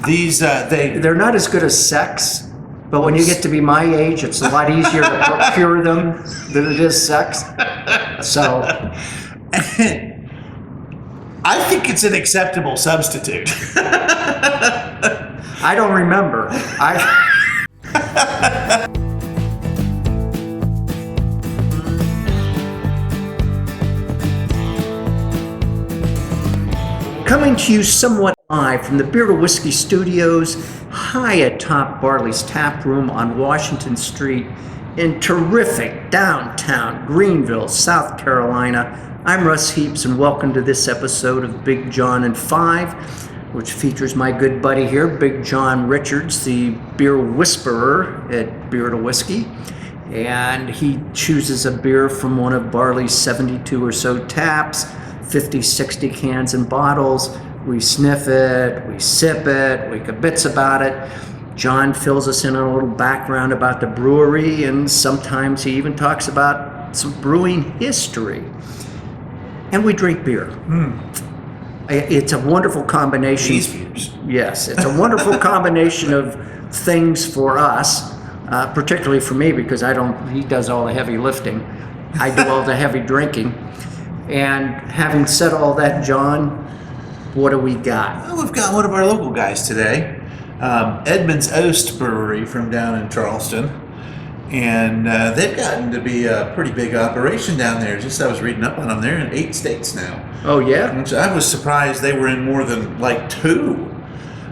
they're not as good as sex, but when you get to be my age, it's a lot easier to procure them than it is sex. So I think it's an acceptable substitute. I don't remember. Coming to you somewhat live from the Beer to Whiskey Studios, high atop Barley's Tap Room on Washington Street in terrific downtown Greenville, South Carolina. I'm Russ Heaps, and welcome to this episode of Big John and Five, which features my good buddy here, Big John Richards, the beer whisperer at Beer to Whiskey. And he chooses a beer from one of Barley's 72 or so taps, 50, 60 cans and bottles. We sniff it, we sip it, we kibitz about it. John fills us in on a little background about the brewery, and sometimes he even talks about some brewing history. And we drink beer. It's a wonderful combination. These beers. Yes, it's a wonderful combination of things for us, particularly for me, because he does all the heavy lifting. I do all the heavy drinking. And having said all that, John, what do we got? Well, we've got one of our local guys today, Edmunds Oast Brewery from down in Charleston. And they've gotten to be a pretty big operation down there. I was reading up on them. They're in 8 states now. Oh, yeah? Which I was surprised they were in more than like 2.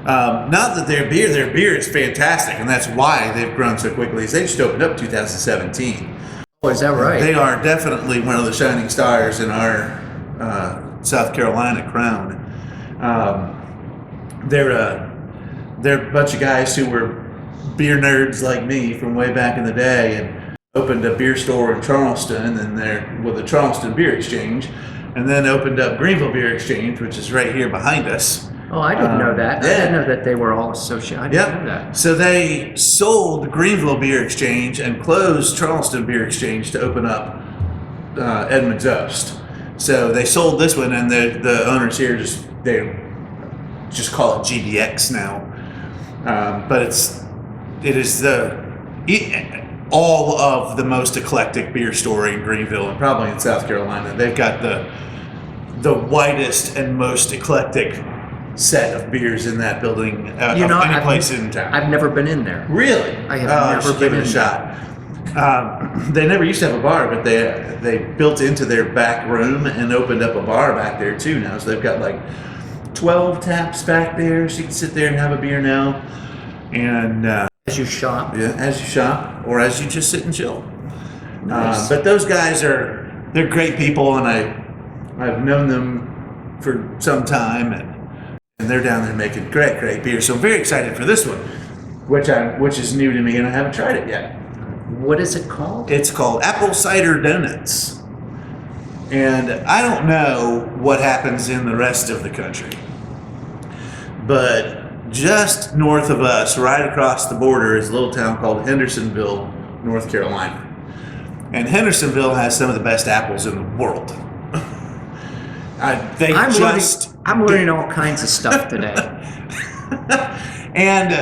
Not that their beer is fantastic, and that's why they've grown so quickly. They just opened up 2017. Oh, is that right? They are definitely one of the shining stars in our South Carolina crown. They're a bunch of guys who were beer nerds like me from way back in the day, and opened a beer store in Charleston, and they're with the Charleston Beer Exchange, and then opened up Greenville Beer Exchange, which is right here behind us. Oh, I didn't know that. Yeah. I didn't know that they were all associated. I didn't know that. So they sold Greenville Beer Exchange and closed Charleston Beer Exchange to open up Edmunds Oast. So they sold this one, and the owners here just call it GBX now. But it is all of the most eclectic beer store in Greenville and probably in South Carolina. They've got the widest and most eclectic set of beers in that building of any place in town. I've never been in there. Really? I have never been in in a shot. They never used to have a bar, but they built into their back room and opened up a bar back there too now. So they've got like 12 taps back there, so you can sit there and have a beer now. And As you shop. Yeah, as you shop, or as you just sit and chill. Nice. But those guys they're great people, and I've known them for some time, and they're down there making great beer. So I'm very excited for this one, which is new to me, and I haven't tried it yet. What is it called? It's called Apple Cider Doughnuts. And I don't know what happens in the rest of the country, but just north of us, right across the border, is a little town called Hendersonville, North Carolina. And Hendersonville has some of the best apples in the world. I'm learning all kinds of stuff today. And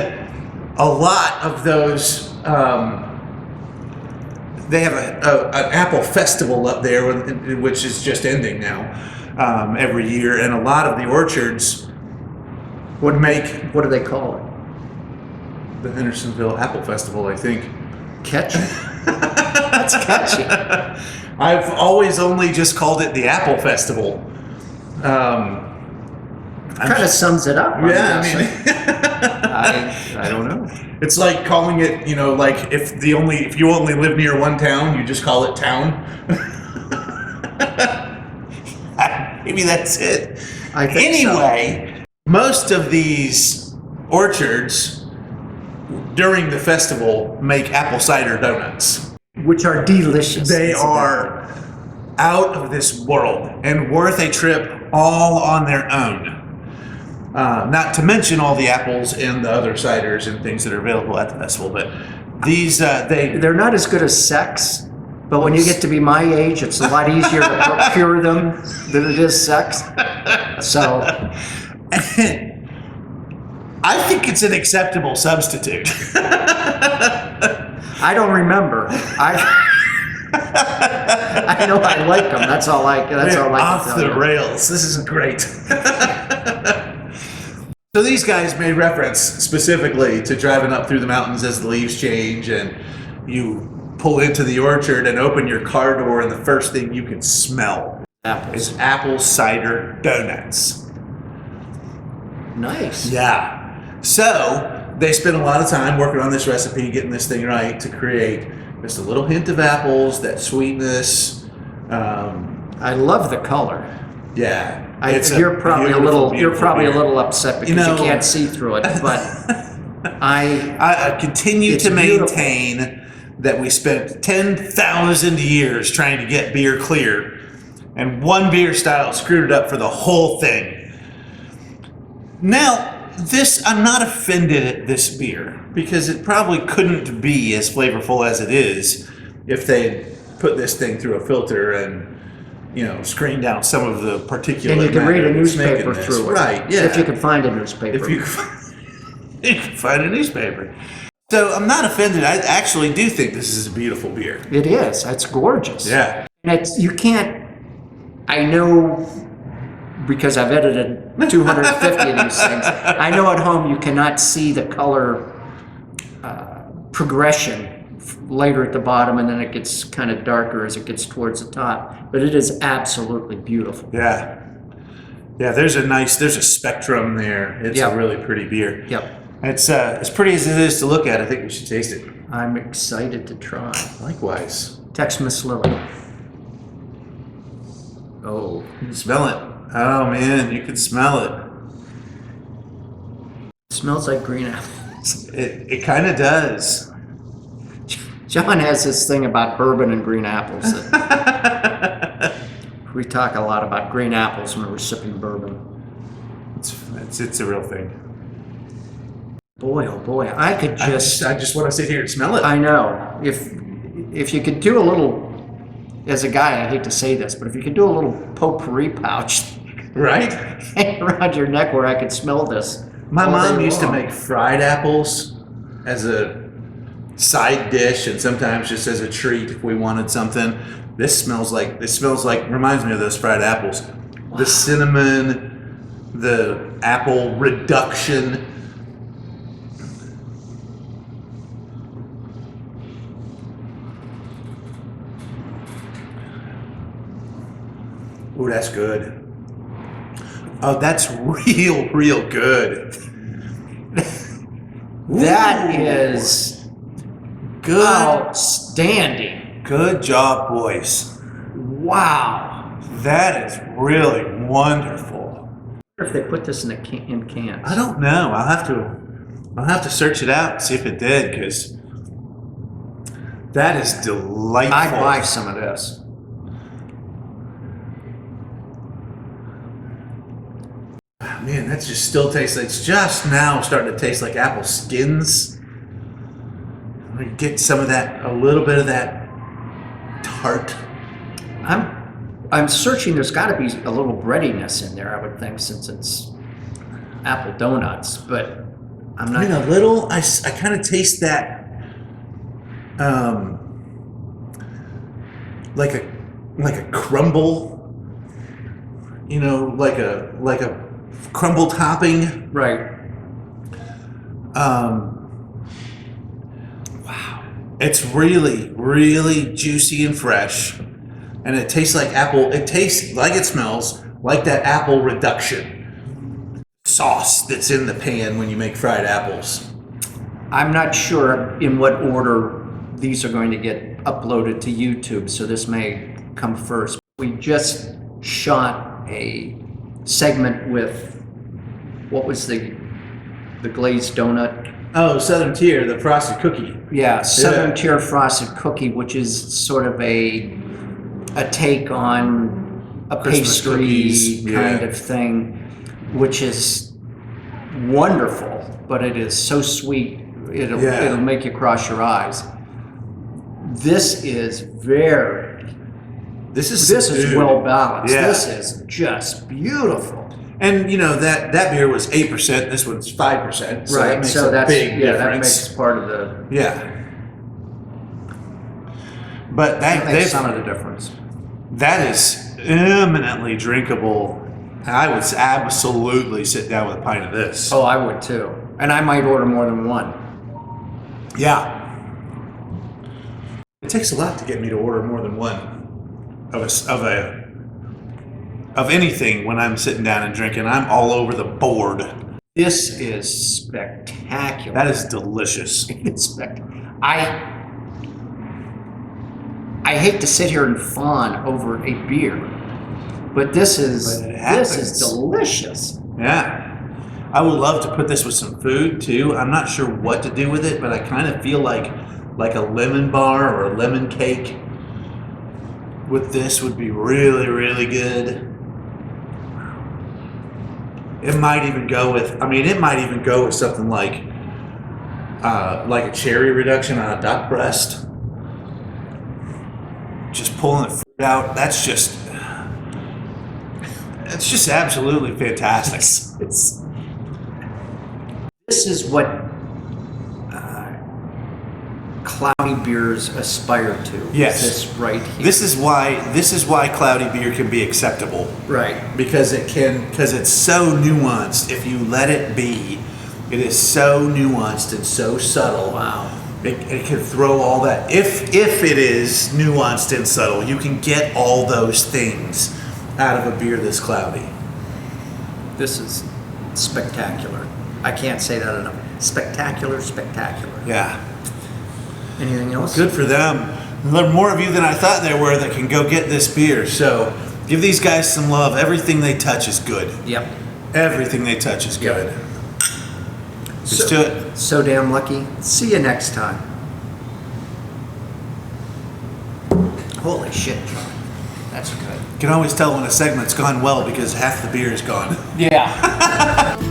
a lot of those, they have an apple festival up there, which is just ending now, every year. And a lot of the orchards would make... What do they call it? The Hendersonville Apple Festival, I think. Catchy. That's catchy. I've always only just called it the Apple Festival. Kind of sums it up. Yeah, I don't know. It's like calling it, like if you only live near one town, you just call it town. Maybe that's it. I think anyway. Most of these orchards during the festival make apple cider doughnuts, which are delicious. They are out of this world and worth a trip all on their own. Not to mention all the apples and the other ciders and things that are available at the festival, but these they're not as good as sex. But when you get to be my age, it's a lot easier to procure them than it is sex. So I think it's an acceptable substitute. I don't remember. I know I like them. That's all I can Off tell the you. rails. This is great. So these guys made reference specifically to driving up through the mountains as the leaves change, and you pull into the orchard and open your car door, and the first thing you can smell Apples. is apple cider donuts. Nice. Yeah. So they spent a lot of time working on this recipe, getting this thing right to create just a little hint of apples, that sweetness. I love the color. Yeah. You're probably a little beer. upset because you can't see through it, but I continue it's to beautiful. maintain that we spent 10,000 years trying to get beer clear, and one beer style screwed it up for the whole thing. Now, I'm not offended at this beer because it probably couldn't be as flavorful as it is if they put this thing through a filter and, screened out some of the particulate. And you can read a matter that's making newspaper this. through it. Right, yeah. If you can find a newspaper. If you can find a newspaper. So I'm not offended. I actually do think this is a beautiful beer. It is. It's gorgeous. Yeah. And I know because I've edited 250 of these things. I know at home you cannot see the color progression later at the bottom, and then it gets kind of darker as it gets towards the top. But it is absolutely beautiful. Yeah. Yeah, there's a spectrum there. It's a really pretty beer. Yep. It's as pretty as it is to look at. I think we should taste it. I'm excited to try. Likewise. Text Miss Lily. Oh. You can smell it. Oh man, you can smell it. It smells like green apples. It kind of does. John has this thing about bourbon and green apples. We talk a lot about green apples when we're sipping bourbon. It's a real thing. Boy, oh boy, I could just... I just want to sit here and smell it. I know. If you could do a little... As a guy, I hate to say this, but if you could do a little potpourri pouch... Right? Hang around your neck where I could smell this. My mom used to make fried apples as a side dish, and sometimes just as a treat if we wanted something. This reminds me of those fried apples. Wow. The cinnamon, the apple reduction. Ooh, that's good. Oh, that's real good. That is good. Outstanding. Good job, boys. Wow. That is really wonderful. I wonder if they put this in cans. I don't know. I'll have to search it out and see if it did, because that is delightful. I'd buy some of this. Man, that just still tastes. It's just now starting to taste like apple skins. We get some of that, a little bit of that tart. I'm searching. There's got to be a little breadiness in there, I would think, since it's apple donuts. But I'm not. I mean, a little. I kind of taste that, like a crumble. Like a crumble topping. Right. Wow. It's really juicy and fresh. And it tastes like apple. It tastes like it smells like that apple reduction sauce that's in the pan when you make fried apples. I'm not sure in what order these are going to get uploaded to YouTube, so this may come first. We just shot a segment with, what was the glazed donut? Oh, Southern Tier, the frosted cookie. Yeah, Southern Tier frosted cookie, which is sort of a take on a Christmas pastry cookies, kind of thing, which is wonderful, but it is so sweet, it'll make you cross your eyes. This is well balanced. Yeah. This is just beautiful. And you know that beer was 8%. This one's 5%. So right. that makes So a that's big yeah. difference. That makes part of the. Yeah. But That makes some of the difference. that is eminently drinkable. I would absolutely sit down with a pint of this. Oh, I would too, and I might order more than one. Yeah. It takes a lot to get me to order more than one of anything when I'm sitting down and drinking. I'm all over the board. This is spectacular. That is delicious. It's spectacular. I hate to sit here and fawn over a beer, but this is delicious. Yeah. I would love to put this with some food too. I'm not sure what to do with it, but I kind of feel like a lemon bar or a lemon cake with this would be really, really good. It might even go with something like a cherry reduction on a duck breast. Just pulling the fruit out. That's just absolutely fantastic. This is what cloudy beers aspire to. Yes. This right here. This is why cloudy beer can be acceptable. Right. Because it's so nuanced. If you let it be, it is so nuanced and so subtle. Wow. It can throw all that. If it is nuanced and subtle, you can get all those things out of a beer this cloudy. This is spectacular. I can't say that enough. Spectacular. Yeah. Anything else? Good for them. There are more of you than I thought there were that can go get this beer. So give these guys some love. Everything they touch is good. Yep. Everything they touch is good. Let's do it. So damn lucky. See you next time. Holy shit, John. That's good. You can always tell when a segment's gone well because half the beer is gone. Yeah.